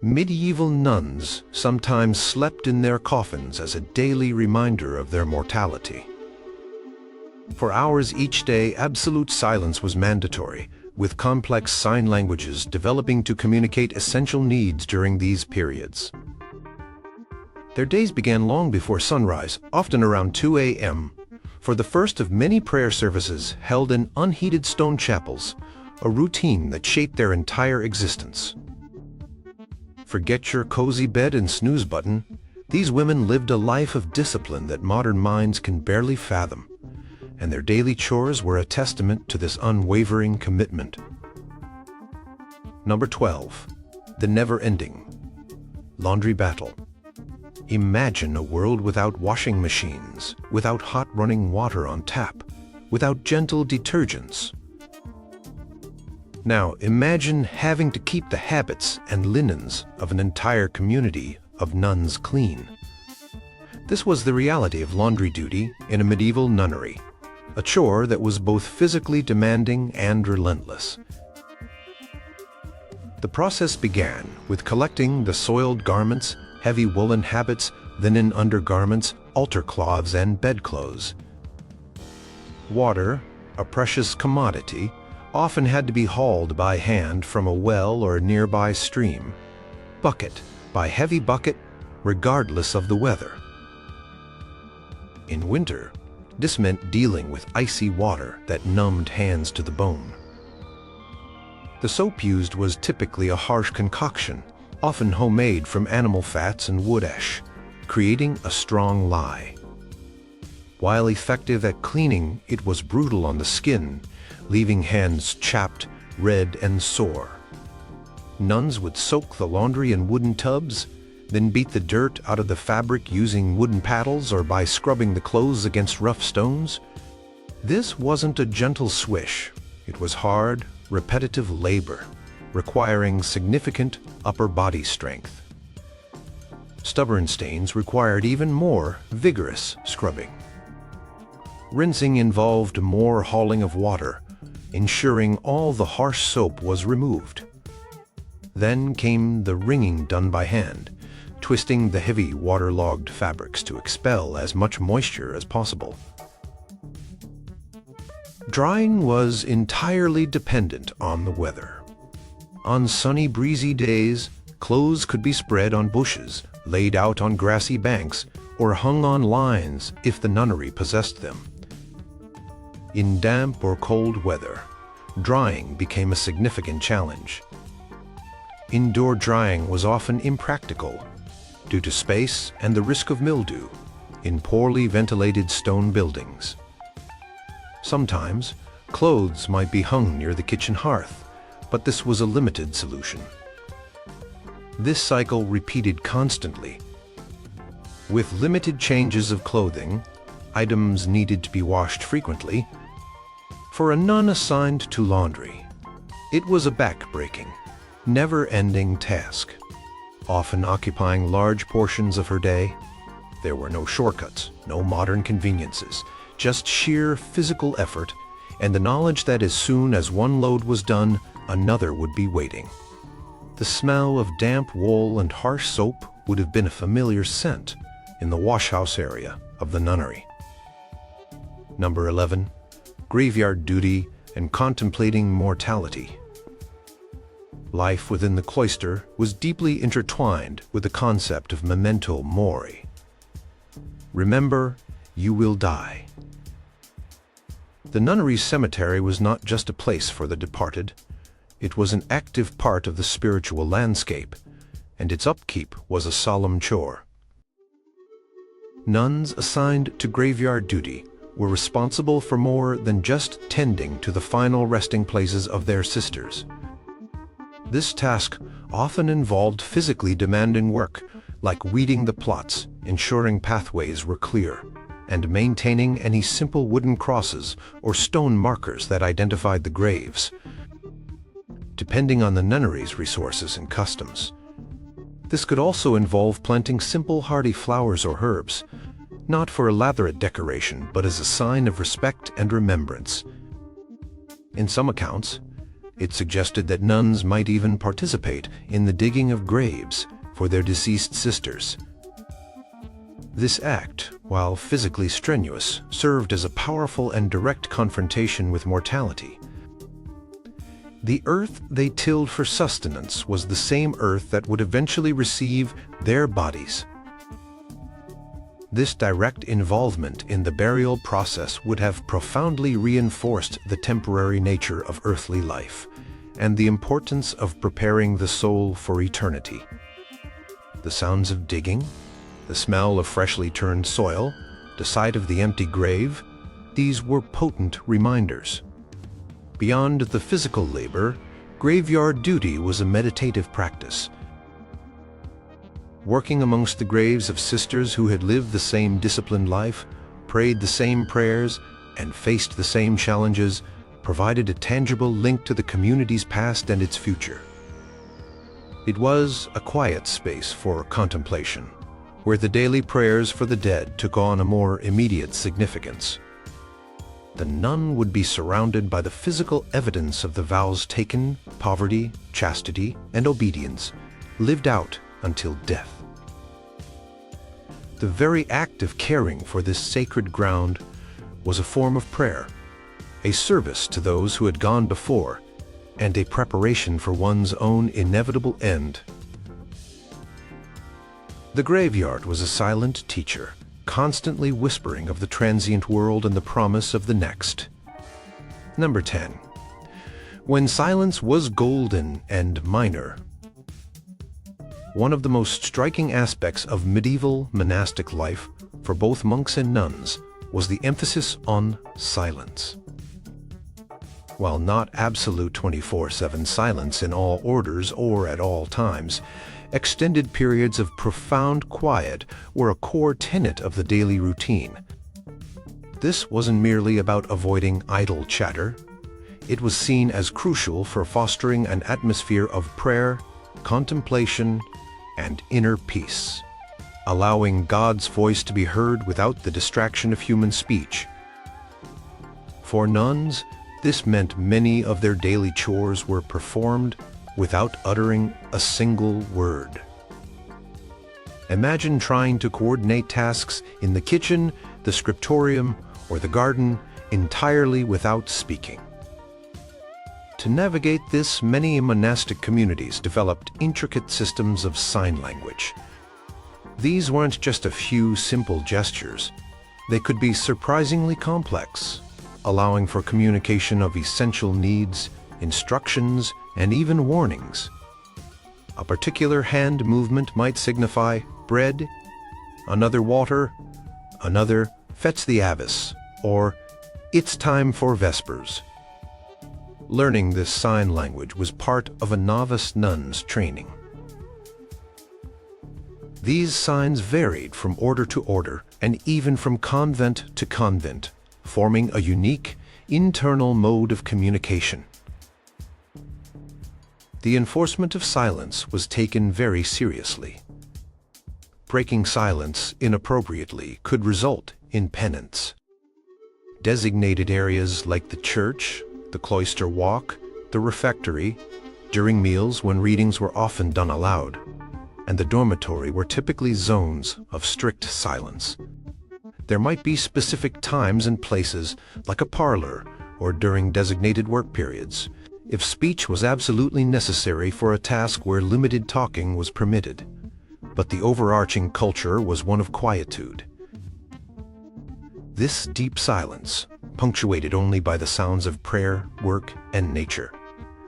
Medieval nuns sometimes slept in their coffins as a daily reminder of their mortality. For hours each day, absolute silence was mandatory, with complex sign languages developing to communicate essential needs during these periods. Their days began long before sunrise, often around 2 a.m., for the first of many prayer services held in unheated stone chapels, a routine that shaped their entire existence. Forget your cozy bed and snooze button. These women lived a life of discipline that modern minds can barely fathom, and their daily chores were a testament to this unwavering commitment. Number 12. The never-ending laundry battle. Imagine a world without washing machines, without hot running water on tap, without gentle detergents. Now imagine having to keep the habits and linens of an entire community of nuns clean. This was the reality of laundry duty in a medieval nunnery, a chore that was both physically demanding and relentless. The process began with collecting the soiled garments, heavy woolen habits, linen undergarments, altar cloths, and bedclothes. Water, a precious commodity, often had to be hauled by hand from a well or nearby stream, bucket by heavy bucket, regardless of the weather. In winter, this meant dealing with icy water that numbed hands to the bone. The soap used was typically a harsh concoction, often homemade from animal fats and wood ash, creating a strong lye. While effective at cleaning, it was brutal on the skin, leaving hands chapped, red, and sore. Nuns would soak the laundry in wooden tubs, then beat the dirt out of the fabric using wooden paddles or by scrubbing the clothes against rough stones. This wasn't a gentle swish. It was hard, repetitive labor, requiring significant upper body strength. Stubborn stains required even more vigorous scrubbing. Rinsing involved more hauling of water, ensuring all the harsh soap was removed. Then came the wringing done by hand, twisting the heavy waterlogged fabrics to expel as much moisture as possible. Drying was entirely dependent on the weather. On sunny, breezy days, clothes could be spread on bushes, laid out on grassy banks, or hung on lines if the nunnery possessed them. In damp or cold weather, drying became a significant challenge. Indoor drying was often impractical due to space and the risk of mildew in poorly ventilated stone buildings. Sometimes, clothes might be hung near the kitchen hearth, but this was a limited solution. This cycle repeated constantly. With limited changes of clothing, items needed to be washed frequently. For a nun assigned to laundry, it was a back-breaking, never-ending task, often occupying large portions of her day. There were no shortcuts, no modern conveniences, just sheer physical effort and the knowledge that as soon as one load was done, another would be waiting. The smell of damp wool and harsh soap would have been a familiar scent in the washhouse area of the nunnery. Number 11. Graveyard duty and contemplating mortality. Life within the cloister was deeply intertwined with the concept of memento mori. Remember, you will die. The nunnery's cemetery was not just a place for the departed. It was an active part of the spiritual landscape, and its upkeep was a solemn chore. Nuns assigned to graveyard duty were responsible for more than just tending to the final resting places of their sisters. This task often involved physically demanding work, like weeding the plots, ensuring pathways were clear, and maintaining any simple wooden crosses or stone markers that identified the graves, depending on the nunnery's resources and customs. This could also involve planting simple hardy flowers or herbs, not for elaborate decoration, but as a sign of respect and remembrance. In some accounts, It suggested that nuns might even participate in the digging of graves for their deceased sisters. This act, while physically strenuous, served as a powerful and direct confrontation with mortality. The earth they tilled for sustenance was the same earth that would eventually receive their bodies. This direct involvement in the burial process would have profoundly reinforced the temporary nature of earthly life and the importance of preparing the soul for eternity. The sounds of digging, the smell of freshly turned soil, the sight of the empty grave, these were potent reminders. Beyond the physical labor, graveyard duty was a meditative practice. Working amongst the graves of sisters who had lived the same disciplined life, prayed the same prayers, and faced the same challenges, provided a tangible link to the community's past and its future. It was a quiet space for contemplation, where the daily prayers for the dead took on a more immediate significance. The nun would be surrounded by the physical evidence of the vows taken, poverty, chastity, and obedience, lived out until death. The very act of caring for this sacred ground was a form of prayer, a service to those who had gone before, and a preparation for one's own inevitable end. The graveyard was a silent teacher, constantly whispering of the transient world and the promise of the next. Number 10. When silence was golden and minor. One of the most striking aspects of medieval monastic life for both monks and nuns was the emphasis on silence. While not absolute 24/7 silence in all orders or at all times, extended periods of profound quiet were a core tenet of the daily routine. This wasn't merely about avoiding idle chatter. It was seen as crucial for fostering an atmosphere of prayer, contemplation, and inner peace, allowing God's voice to be heard without the distraction of human speech. For nuns, this meant many of their daily chores were performed without uttering a single word. Imagine trying to coordinate tasks in the kitchen, the scriptorium, or the garden entirely without speaking. To navigate this, many monastic communities developed intricate systems of sign language. These weren't just a few simple gestures. They could be surprisingly complex, allowing for communication of essential needs, instructions, and even warnings. A particular hand movement might signify bread, another water, another fetch the avis, or it's time for vespers. Learning this sign language was part of a novice nun's training. These signs varied from order to order and even from convent to convent, forming a unique, internal mode of communication. The enforcement of silence was taken very seriously. Breaking silence inappropriately could result in penance. Designated areas like the church, the cloister walk, the refectory, during meals when readings were often done aloud, and the dormitory were typically zones of strict silence. There might be specific times and places, like a parlor or during designated work periods, if speech was absolutely necessary for a task where limited talking was permitted. But the overarching culture was one of quietude. This deep silence, punctuated only by the sounds of prayer, work, and nature,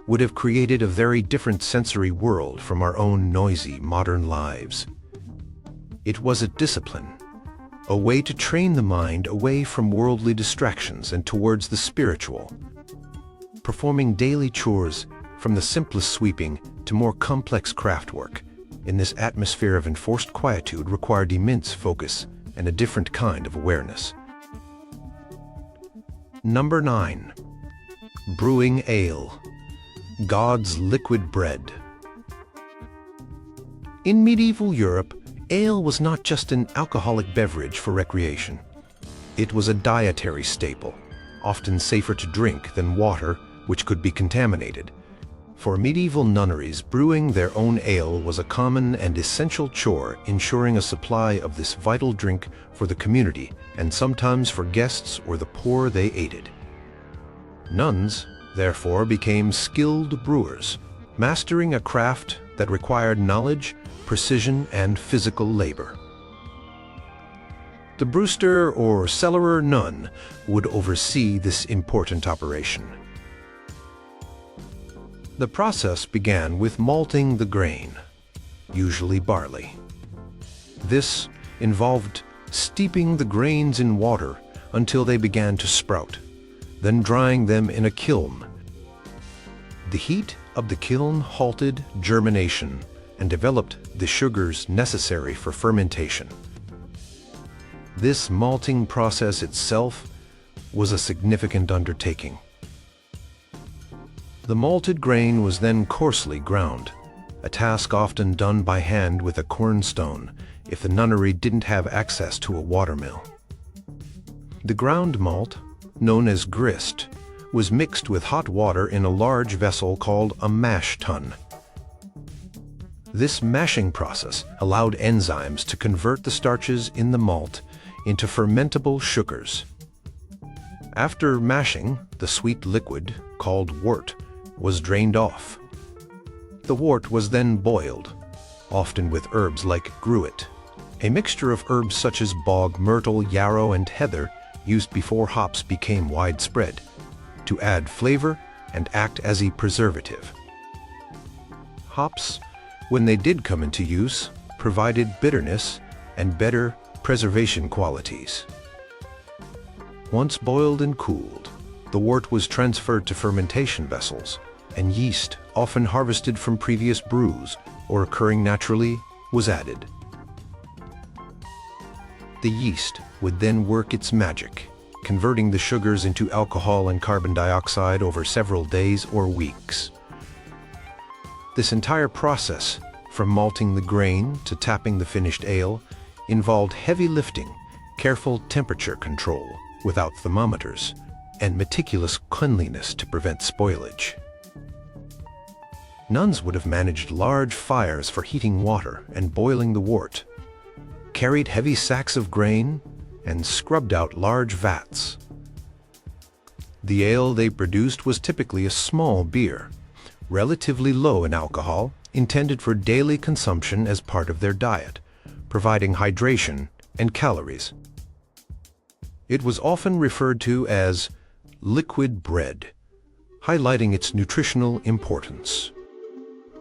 would have created a very different sensory world from our own noisy modern lives. It was a discipline, a way to train the mind away from worldly distractions and towards the spiritual. Performing daily chores, from the simplest sweeping to more complex craft work, in this atmosphere of enforced quietude required immense focus and a different kind of awareness. Number 9. Brewing ale. God's liquid bread. In medieval Europe, ale was not just an alcoholic beverage for recreation. It was a dietary staple, often safer to drink than water, which could be contaminated. For medieval nunneries, brewing their own ale was a common and essential chore, ensuring a supply of this vital drink for the community and sometimes for guests or the poor they aided. Nuns, therefore, became skilled brewers, mastering a craft that required knowledge, precision, and physical labor. The brewster or cellarer nun would oversee this important operation. The process began with malting the grain, usually barley. This involved steeping the grains in water until they began to sprout, then drying them in a kiln. The heat of the kiln halted germination and developed the sugars necessary for fermentation. This malting process itself was a significant undertaking. The malted grain was then coarsely ground, a task often done by hand with a quernstone if the nunnery didn't have access to a watermill. The ground malt, known as grist, was mixed with hot water in a large vessel called a mash tun. This mashing process allowed enzymes to convert the starches in the malt into fermentable sugars. After mashing, the sweet liquid, called wort, was drained off. The wort was then boiled, often with herbs like gruit, a mixture of herbs such as bog myrtle, yarrow, and heather used before hops became widespread, to add flavor and act as a preservative. Hops, when they did come into use, provided bitterness and better preservation qualities. Once boiled and cooled, the wort was transferred to fermentation vessels, and yeast, often harvested from previous brews or occurring naturally, was added. The yeast would then work its magic, converting the sugars into alcohol and carbon dioxide over several days or weeks. This entire process, from malting the grain to tapping the finished ale, involved heavy lifting, careful temperature control without thermometers, and meticulous cleanliness to prevent spoilage. Nuns would have managed large fires for heating water and boiling the wort, carried heavy sacks of grain, and scrubbed out large vats. The ale they produced was typically a small beer, relatively low in alcohol, intended for daily consumption as part of their diet, providing hydration and calories. It was often referred to as liquid bread, highlighting its nutritional importance.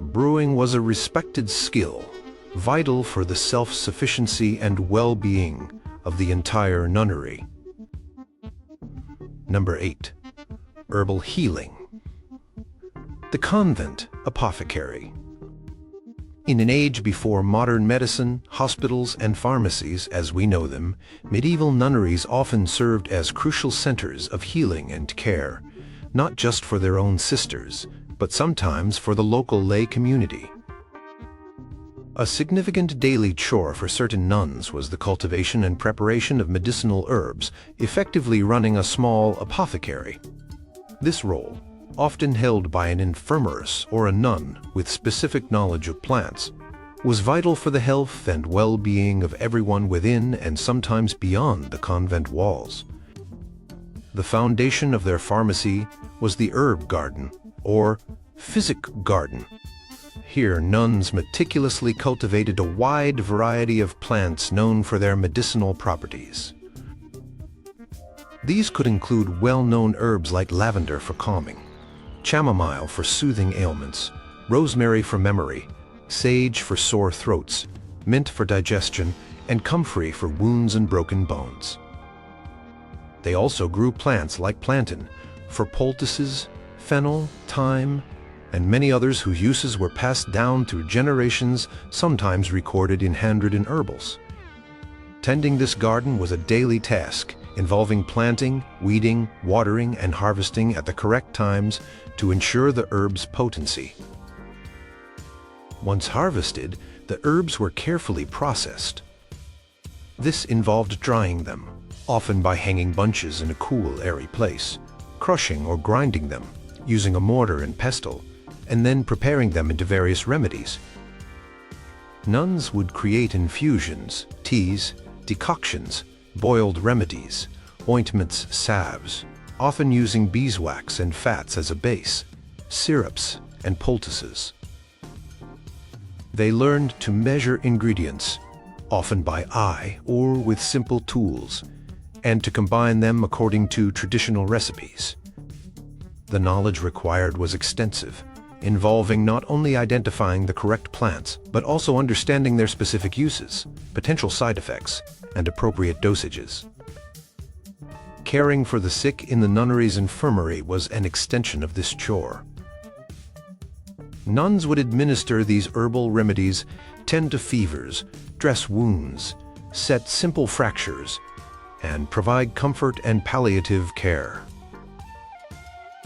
Brewing was a respected skill, vital for the self-sufficiency and well-being of the entire nunnery. Number 8. Herbal healing. The convent apothecary. In an age before modern medicine, hospitals, and pharmacies as we know them, medieval nunneries often served as crucial centers of healing and care, not just for their own sisters, but sometimes for the local lay community. A significant daily chore for certain nuns was the cultivation and preparation of medicinal herbs, effectively running a small apothecary. This role, often held by an infirmeress or a nun with specific knowledge of plants, was vital for the health and well-being of everyone within and sometimes beyond the convent walls. The foundation of their pharmacy was the herb garden, or physic garden. Here, nuns meticulously cultivated a wide variety of plants known for their medicinal properties. These could include well-known herbs like lavender for calming, chamomile for soothing ailments, rosemary for memory, sage for sore throats, mint for digestion, and comfrey for wounds and broken bones. They also grew plants like plantain for poultices, fennel, thyme, and many others whose uses were passed down through generations, sometimes recorded in handwritten herbals. Tending this garden was a daily task, involving planting, weeding, watering, and harvesting at the correct times to ensure the herb's potency. Once harvested, the herbs were carefully processed. This involved drying them, often by hanging bunches in a cool, airy place, crushing or grinding them, using a mortar and pestle, and then preparing them into various remedies. Nuns would create infusions, teas, decoctions, boiled remedies, ointments, salves, often using beeswax and fats as a base, syrups, and poultices. They learned to measure ingredients, often by eye or with simple tools, and to combine them according to traditional recipes. The knowledge required was extensive, involving not only identifying the correct plants, but also understanding their specific uses, potential side effects, and appropriate dosages. Caring for the sick in the nunnery's infirmary was an extension of this chore. Nuns would administer these herbal remedies, tend to fevers, dress wounds, set simple fractures, and provide comfort and palliative care.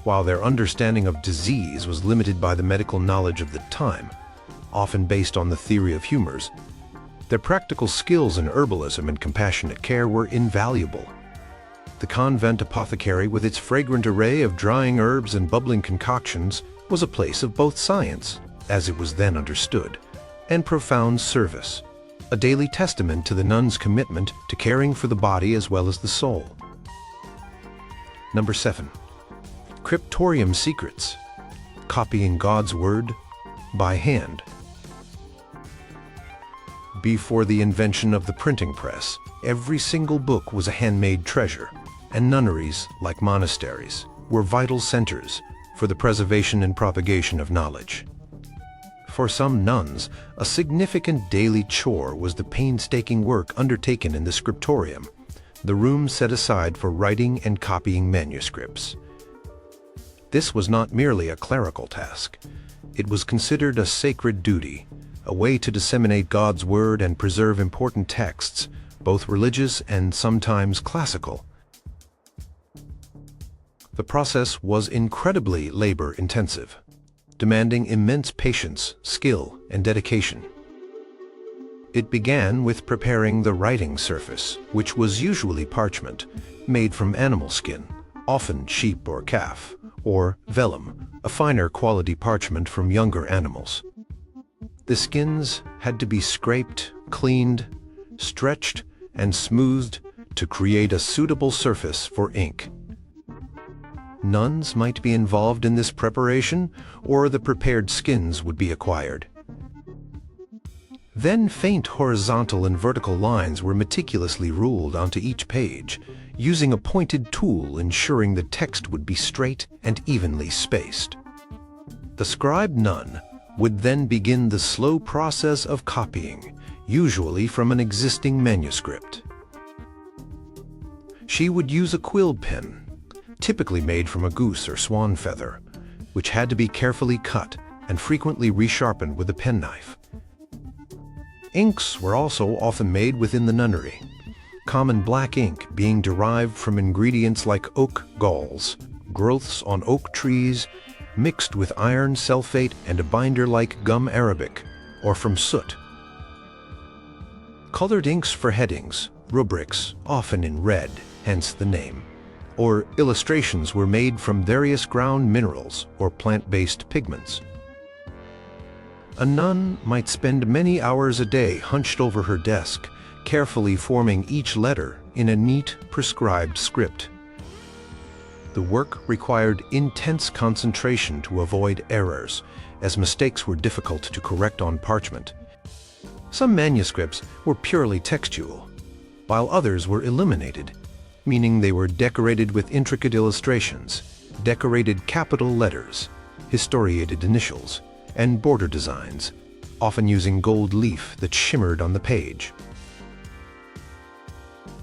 While their understanding of disease was limited by the medical knowledge of the time, often based on the theory of humors, their practical skills in herbalism and compassionate care were invaluable. The convent apothecary, with its fragrant array of drying herbs and bubbling concoctions, was a place of both science, as it was then understood, and profound service, a daily testament to the nun's commitment to caring for the body as well as the soul. Number 7. Scriptorium secrets. Copying God's Word by hand. Before the invention of the printing press, every single book was a handmade treasure, and nunneries, like monasteries, were vital centers for the preservation and propagation of knowledge. For some nuns, a significant daily chore was the painstaking work undertaken in the Scriptorium, the room set aside for writing and copying manuscripts. This was not merely a clerical task. It was considered a sacred duty, a way to disseminate God's Word and preserve important texts, both religious and sometimes classical. The process was incredibly labor-intensive, demanding immense patience, skill, and dedication. It began with preparing the writing surface, which was usually parchment, made from animal skin, often sheep or calf, or vellum, a finer quality parchment from younger animals. The skins had to be scraped, cleaned, stretched, and smoothed to create a suitable surface for ink. Nuns might be involved in this preparation, or the prepared skins would be acquired. Then faint horizontal and vertical lines were meticulously ruled onto each page, using a pointed tool ensuring the text would be straight and evenly spaced. The scribe nun would then begin the slow process of copying, usually from an existing manuscript. She would use a quill pen, typically made from a goose or swan feather, which had to be carefully cut and frequently resharpened with a penknife. Inks were also often made within the nunnery, common black ink being derived from ingredients like oak galls, growths on oak trees, mixed with iron sulfate and a binder like gum arabic, or from soot. Colored inks for headings, rubrics, often in red, hence the name, or illustrations were made from various ground minerals or plant-based pigments. A nun might spend many hours a day hunched over her desk, carefully forming each letter in a neat, prescribed script. The work required intense concentration to avoid errors, as mistakes were difficult to correct on parchment. Some manuscripts were purely textual, while others were illuminated, meaning they were decorated with intricate illustrations, decorated capital letters, historiated initials, and border designs, often using gold leaf that shimmered on the page.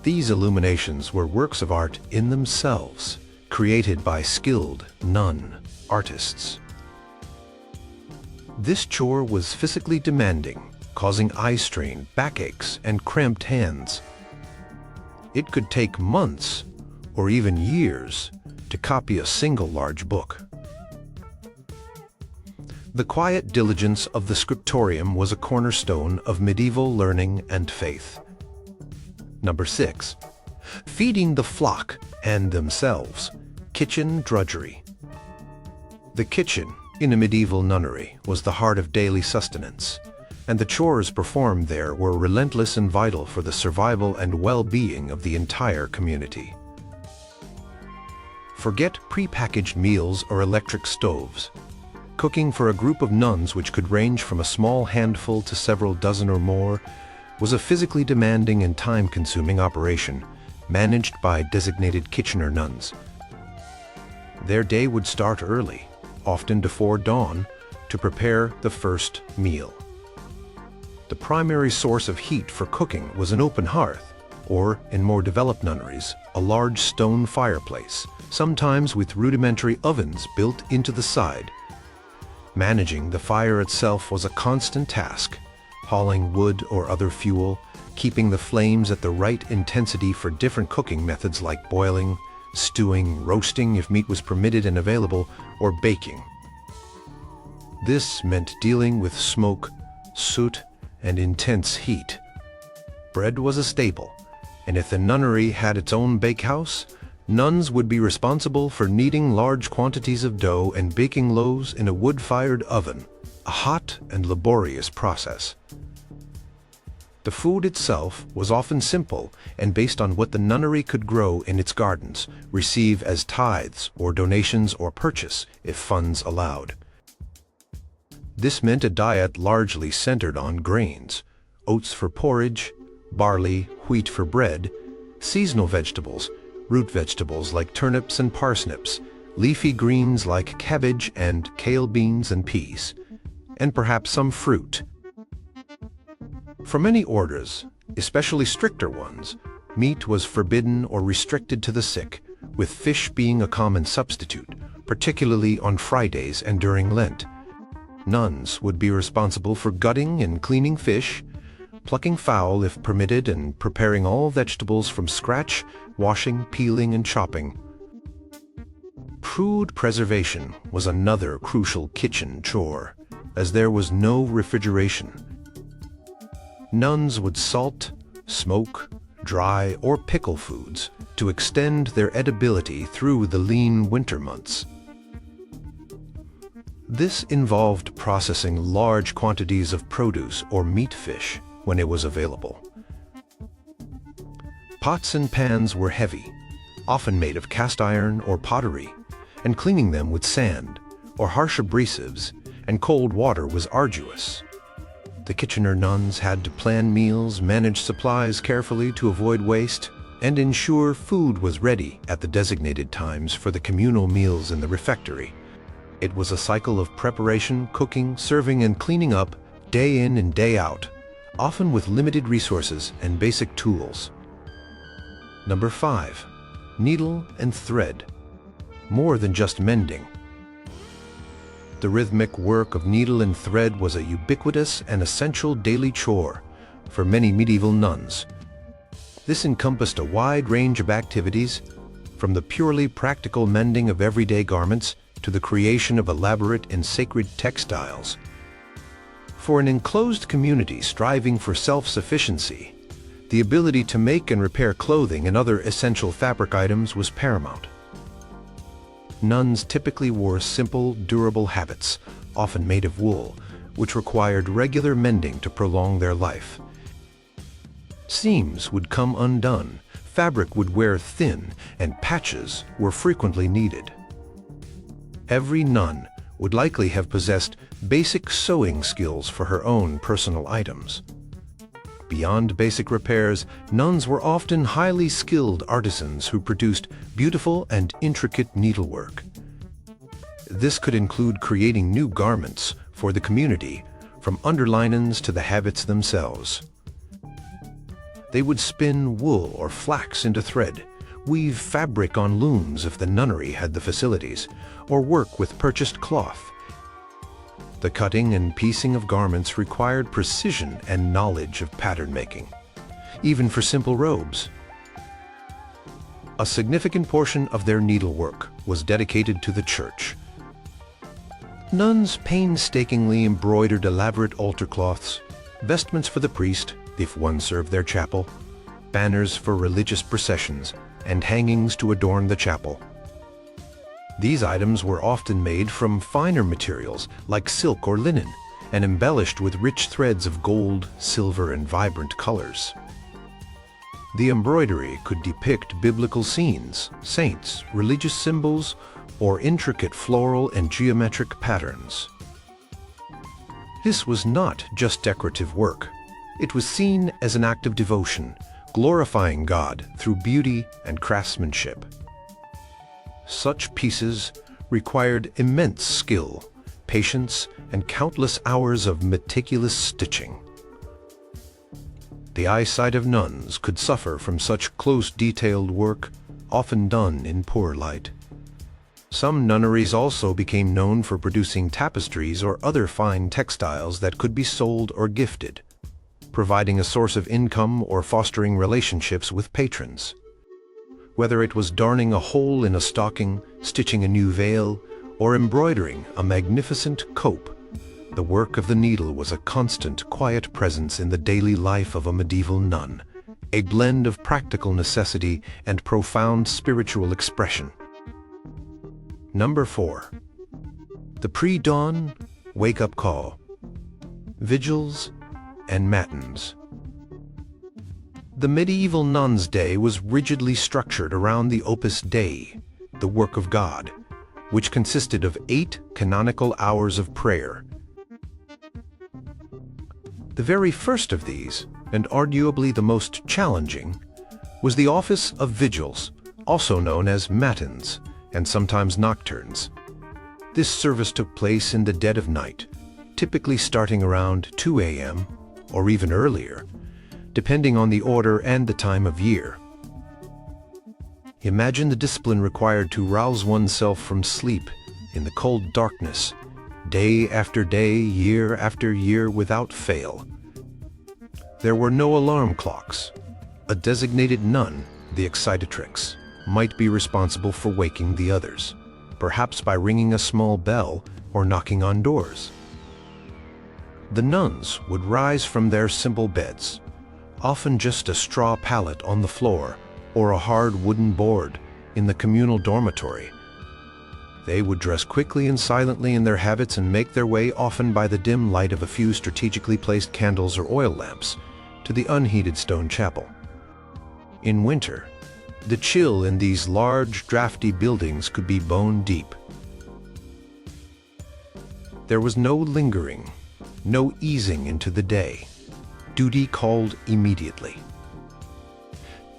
These illuminations were works of art in themselves, created by skilled nun artists. This chore was physically demanding, causing eye strain, backaches, and cramped hands. It could take months, or even years, to copy a single large book. The quiet diligence of the Scriptorium was a cornerstone of medieval learning and faith. Number 6. Feeding the flock and themselves. Kitchen drudgery. The kitchen, in a medieval nunnery, was the heart of daily sustenance, and the chores performed there were relentless and vital for the survival and well-being of the entire community. Forget pre-packaged meals or electric stoves. Cooking for a group of nuns, which could range from a small handful to several dozen or more, was a physically demanding and time-consuming operation, managed by designated kitchener nuns. Their day would start early, often before dawn, to prepare the first meal. The primary source of heat for cooking was an open hearth, or, in more developed nunneries, a large stone fireplace, sometimes with rudimentary ovens built into the side. Managing the fire itself was a constant task, hauling wood or other fuel, keeping the flames at the right intensity for different cooking methods like boiling, stewing, roasting if meat was permitted and available, or baking. This meant dealing with smoke, soot, and intense heat. Bread was a staple, and if the nunnery had its own bakehouse, nuns would be responsible for kneading large quantities of dough and baking loaves in a wood-fired oven, a hot and laborious process. The food itself was often simple and based on what the nunnery could grow in its gardens, receive as tithes or donations or purchase if funds allowed. This meant a diet largely centered on grains, oats for porridge, barley, wheat for bread, seasonal vegetables, root vegetables like turnips and parsnips, leafy greens like cabbage and kale beans and peas, and perhaps some fruit. For many orders, especially stricter ones, meat was forbidden or restricted to the sick, with fish being a common substitute, particularly on Fridays and during Lent. Nuns would be responsible for gutting and cleaning fish, plucking fowl if permitted, and preparing all vegetables from scratch, washing, peeling, and chopping. Food preservation was another crucial kitchen chore, as there was no refrigeration. Nuns would salt, smoke, dry, or pickle foods to extend their edibility through the lean winter months. This involved processing large quantities of produce or meat fish when it was available. Pots and pans were heavy, often made of cast iron or pottery, and cleaning them with sand or harsh abrasives and cold water was arduous. The kitchener nuns had to plan meals, manage supplies carefully to avoid waste, and ensure food was ready at the designated times for the communal meals in the refectory. It was a cycle of preparation, cooking, serving, and cleaning up, day in and day out, often with limited resources and basic tools. Number 5. Needle and thread. More than just mending. The rhythmic work of needle and thread was a ubiquitous and essential daily chore for many medieval nuns. This encompassed a wide range of activities, from the purely practical mending of everyday garments to the creation of elaborate and sacred textiles. For an enclosed community striving for self-sufficiency, the ability to make and repair clothing and other essential fabric items was paramount. Nuns typically wore simple, durable habits, often made of wool, which required regular mending to prolong their life. Seams would come undone, fabric would wear thin, and patches were frequently needed. Every nun would likely have possessed basic sewing skills for her own personal items. Beyond basic repairs, nuns were often highly skilled artisans who produced beautiful and intricate needlework. This could include creating new garments for the community, from underlinens to the habits themselves. They would spin wool or flax into thread, weave fabric on looms if the nunnery had the facilities, or work with purchased cloth. The cutting and piecing of garments required precision and knowledge of pattern making, even for simple robes. A significant portion of their needlework was dedicated to the church. Nuns painstakingly embroidered elaborate altar cloths, vestments for the priest, if one served their chapel, banners for religious processions, and hangings to adorn the chapel. These items were often made from finer materials like silk or linen, and embellished with rich threads of gold, silver, and vibrant colors. The embroidery could depict biblical scenes, saints, religious symbols, or intricate floral and geometric patterns. This was not just decorative work. It was seen as an act of devotion, glorifying God through beauty and craftsmanship. Such pieces required immense skill, patience, and countless hours of meticulous stitching. The eyesight of nuns could suffer from such close, detailed work, often done in poor light. Some nunneries also became known for producing tapestries or other fine textiles that could be sold or gifted, providing a source of income or fostering relationships with patrons. Whether it was darning a hole in a stocking, stitching a new veil, or embroidering a magnificent cope, the work of the needle was a constant, quiet presence in the daily life of a medieval nun, a blend of practical necessity and profound spiritual expression. Number 4. The pre-dawn wake-up call, vigils, and matins. The medieval nun's day was rigidly structured around the opus Dei, the work of God, which consisted of 8 canonical hours of prayer. The very first of these, and arguably the most challenging, was the office of vigils, also known as matins, and sometimes nocturnes. This service took place in the dead of night, typically starting around 2 a.m. or even earlier, depending on the order and the time of year. Imagine the discipline required to rouse oneself from sleep in the cold darkness, day after day, year after year, without fail. There were no alarm clocks. A designated nun, the excitatrix, might be responsible for waking the others, perhaps by ringing a small bell or knocking on doors. The nuns would rise from their simple beds, often just a straw pallet on the floor or a hard wooden board in the communal dormitory. They would dress quickly and silently in their habits and make their way, often by the dim light of a few strategically placed candles or oil lamps, to the unheated stone chapel. In winter, the chill in these large, drafty buildings could be bone deep. There was no lingering, no easing into the day. Duty called immediately.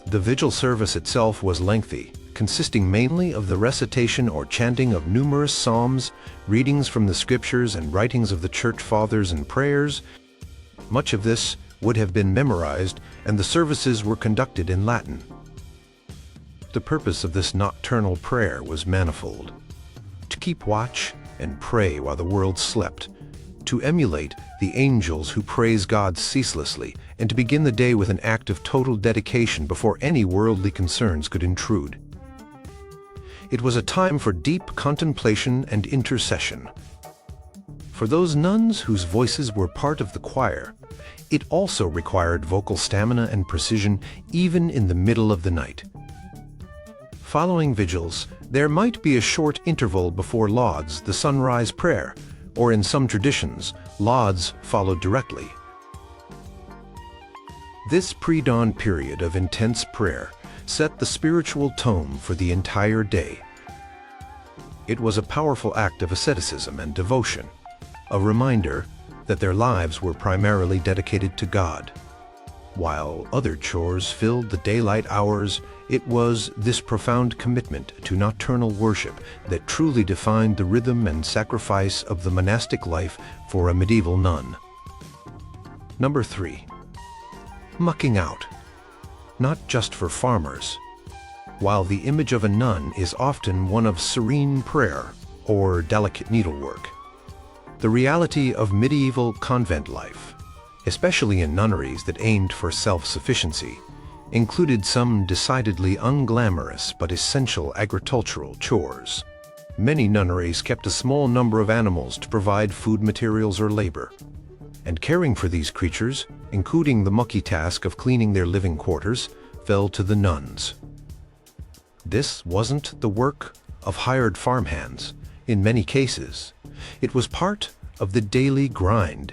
The vigil service itself was lengthy, consisting mainly of the recitation or chanting of numerous psalms, readings from the scriptures, and writings of the church fathers and prayers. Much of this would have been memorized, and the services were conducted in Latin. The purpose of this nocturnal prayer was manifold: to keep watch and pray while the world slept, to emulate the angels who praise God ceaselessly, and to begin the day with an act of total dedication before any worldly concerns could intrude. It was a time for deep contemplation and intercession. For those nuns whose voices were part of the choir, it also required vocal stamina and precision, even in the middle of the night. Following vigils, there might be a short interval before lauds, the sunrise prayer, or in some traditions, lauds followed directly. This pre-dawn period of intense prayer set the spiritual tone for the entire day. It was a powerful act of asceticism and devotion, a reminder that their lives were primarily dedicated to God. While other chores filled the daylight hours, it was this profound commitment to nocturnal worship that truly defined the rhythm and sacrifice of the monastic life for a medieval nun. Number 3. Mucking out. Not just for farmers. While the image of a nun is often one of serene prayer or delicate needlework, the reality of medieval convent life, especially in nunneries that aimed for self-sufficiency, included some decidedly unglamorous but essential agricultural chores. Many nunneries kept a small number of animals to provide food materials or labor, and caring for these creatures, including the mucky task of cleaning their living quarters, fell to the nuns. This wasn't the work of hired farmhands. In many cases, it was part of the daily grind.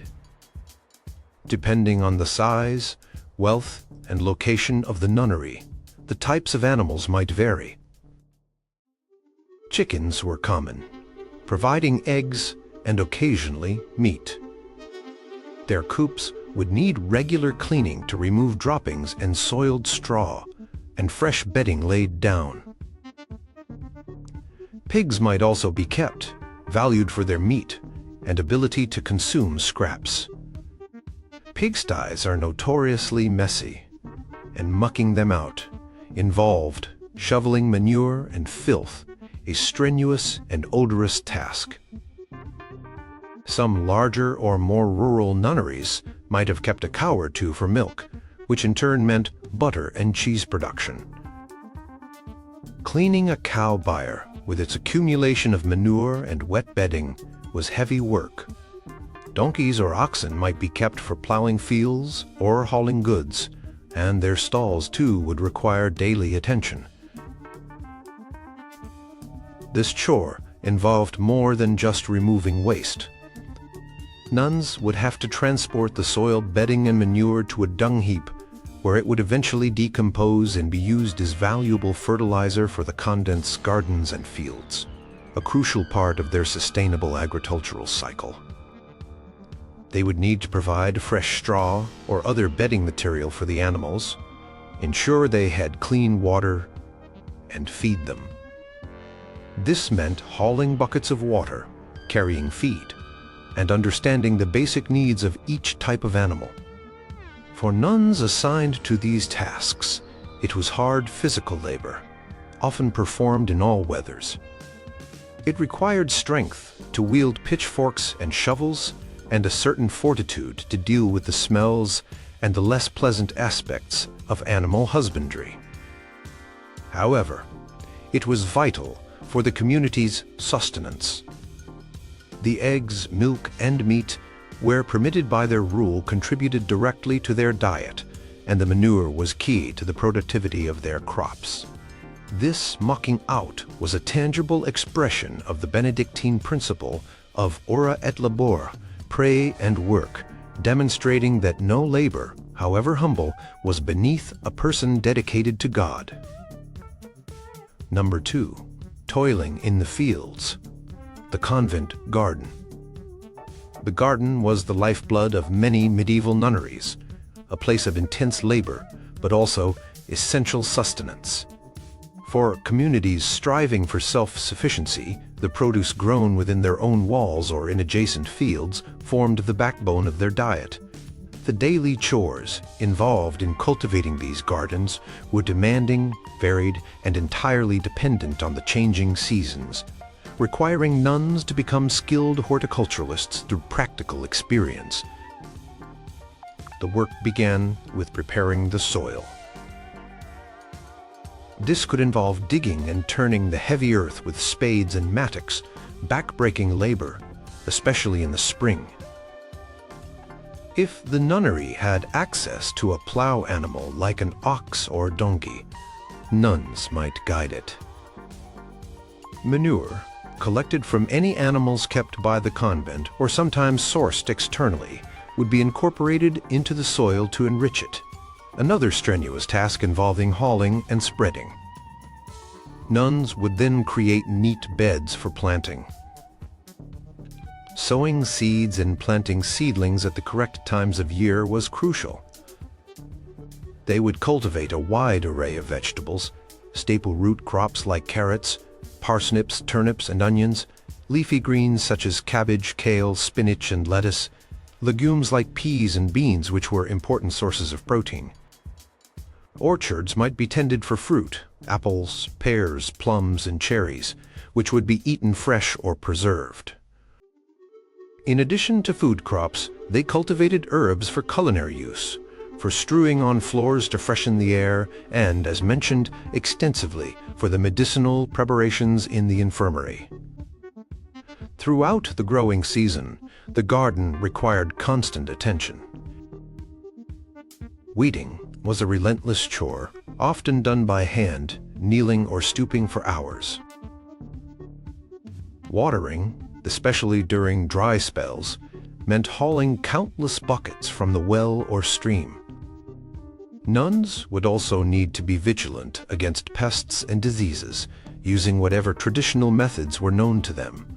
Depending on the size, wealth, and location of the nunnery, the types of animals might vary. Chickens were common, providing eggs and occasionally meat. Their coops would need regular cleaning to remove droppings and soiled straw, and fresh bedding laid down. Pigs might also be kept, valued for their meat and ability to consume scraps. Pigsties are notoriously messy, and mucking them out involved shoveling manure and filth, a strenuous and odorous task. Some larger or more rural nunneries might have kept a cow or two for milk, which in turn meant butter and cheese production. Cleaning a cow byre with its accumulation of manure and wet bedding was heavy work. Donkeys or oxen might be kept for plowing fields or hauling goods, and their stalls too would require daily attention. This chore involved more than just removing waste. Nuns would have to transport the soiled bedding and manure to a dung heap, where it would eventually decompose and be used as valuable fertilizer for the convent's gardens and fields, a crucial part of their sustainable agricultural cycle. They would need to provide fresh straw or other bedding material for the animals, ensure they had clean water, and feed them. This meant hauling buckets of water, carrying feed, and understanding the basic needs of each type of animal. For nuns assigned to these tasks, it was hard physical labor, often performed in all weathers. It required strength to wield pitchforks and shovels, and a certain fortitude to deal with the smells and the less pleasant aspects of animal husbandry. However, it was vital for the community's sustenance. The eggs, milk, and meat, where permitted by their rule, contributed directly to their diet, and the manure was key to the productivity of their crops. This mucking out was a tangible expression of the Benedictine principle of ora et labora, pray and work, demonstrating that no labor, however humble, was beneath a person dedicated to God. Number 2. Toiling in the fields. The convent garden. The garden was the lifeblood of many medieval nunneries, a place of intense labor, but also essential sustenance. For communities striving for self-sufficiency, the produce grown within their own walls or in adjacent fields formed the backbone of their diet. The daily chores involved in cultivating these gardens were demanding, varied, and entirely dependent on the changing seasons, requiring nuns to become skilled horticulturalists through practical experience. The work began with preparing the soil. This could involve digging and turning the heavy earth with spades and mattocks, back-breaking labor, especially in the spring. If the nunnery had access to a plow animal like an ox or donkey, nuns might guide it. Manure, collected from any animals kept by the convent or sometimes sourced externally, would be incorporated into the soil to enrich it, another strenuous task involving hauling and spreading. Nuns would then create neat beds for planting. Sowing seeds and planting seedlings at the correct times of year was crucial. They would cultivate a wide array of vegetables, staple root crops like carrots, parsnips, turnips, and onions, leafy greens such as cabbage, kale, spinach, and lettuce, legumes like peas and beans, which were important sources of protein. Orchards might be tended for fruit, apples, pears, plums, and cherries, which would be eaten fresh or preserved. In addition to food crops, they cultivated herbs for culinary use, for strewing on floors to freshen the air, and, as mentioned, extensively for the medicinal preparations in the infirmary. Throughout the growing season, the garden required constant attention. Weeding was a relentless chore, often done by hand, kneeling or stooping for hours. Watering, especially during dry spells, meant hauling countless buckets from the well or stream. Nuns would also need to be vigilant against pests and diseases, using whatever traditional methods were known to them.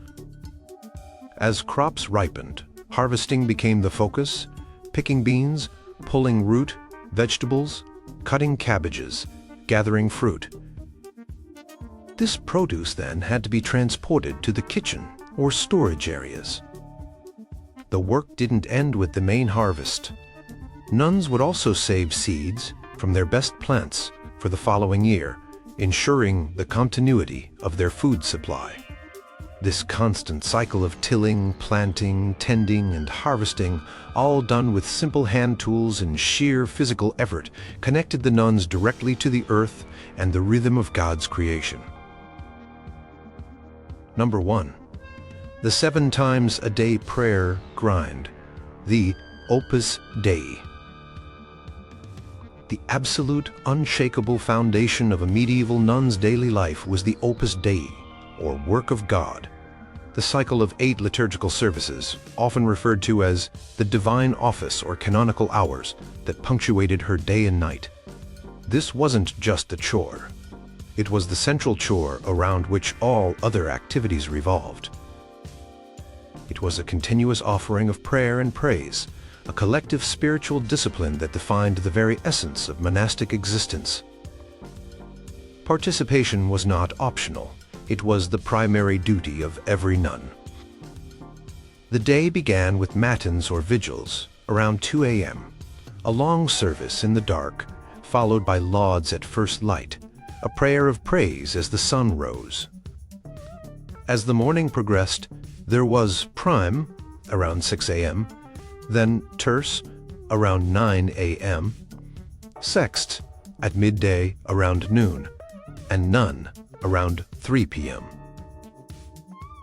As crops ripened, harvesting became the focus, picking beans, pulling root, vegetables, cutting cabbages, gathering fruit. This produce then had to be transported to the kitchen or storage areas. The work didn't end with the main harvest. Nuns would also save seeds from their best plants for the following year, ensuring the continuity of their food supply. This constant cycle of tilling, planting, tending, and harvesting, all done with simple hand tools and sheer physical effort, connected the nuns directly to the earth and the rhythm of God's creation. Number 1. The 7 times a day prayer grind, the opus Dei. The absolute, unshakable foundation of a medieval nun's daily life was the opus Dei, or work of God. The cycle of 8 liturgical services, often referred to as the divine office or canonical hours, that punctuated her day and night. This wasn't just a chore. It was the central chore around which all other activities revolved. It was a continuous offering of prayer and praise, a collective spiritual discipline that defined the very essence of monastic existence. Participation was not optional. It was the primary duty of every nun. The day began with matins or vigils around 2 a.m., a long service in the dark, followed by lauds at first light, a prayer of praise as the sun rose. As the morning progressed, there was prime around 6 a.m., then terce around 9 a.m., sext at midday around noon, and none around 3 p.m.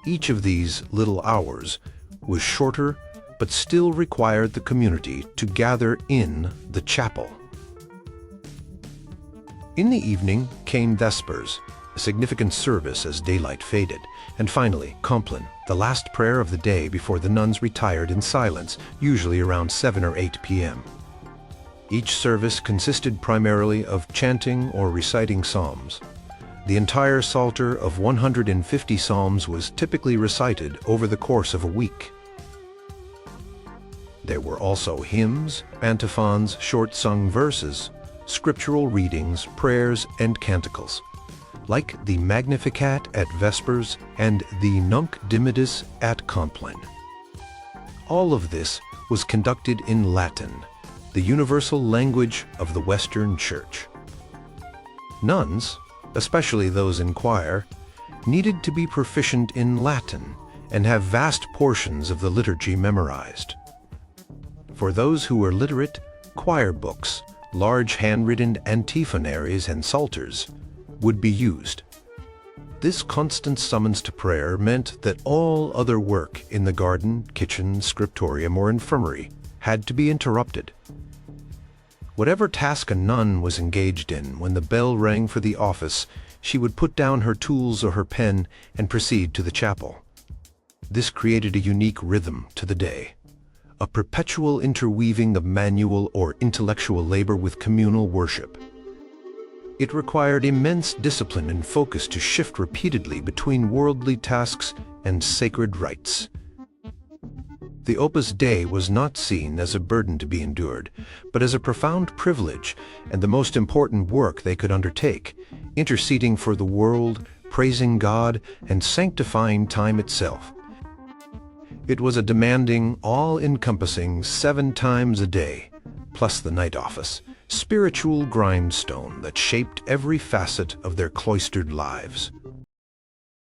Each of these little hours was shorter but still required the community to gather in the chapel. In the evening came vespers, a significant service as daylight faded, and finally compline, the last prayer of the day before the nuns retired in silence, usually around 7 or 8 p.m. Each service consisted primarily of chanting or reciting psalms. The entire psalter of 150 psalms was typically recited over the course of a week. There were also hymns, antiphons, short-sung verses, scriptural readings, prayers, and canticles, like the Magnificat at Vespers and the Nunc Dimittis at Compline. All of this was conducted in Latin, the universal language of the Western Church. Nuns, especially those in choir, needed to be proficient in Latin and have vast portions of the liturgy memorized. For those who were literate, choir books, large handwritten antiphonaries and psalters would be used. This constant summons to prayer meant that all other work in the garden, kitchen, scriptorium, or infirmary had to be interrupted. Whatever task a nun was engaged in, when the bell rang for the office, she would put down her tools or her pen and proceed to the chapel. This created a unique rhythm to the day, a perpetual interweaving of manual or intellectual labor with communal worship. It required immense discipline and focus to shift repeatedly between worldly tasks and sacred rites. The Opus Dei was not seen as a burden to be endured, but as a profound privilege and the most important work they could undertake, interceding for the world, praising God, and sanctifying time itself. It was a demanding, all-encompassing 7 times a day, plus the night office, spiritual grindstone that shaped every facet of their cloistered lives.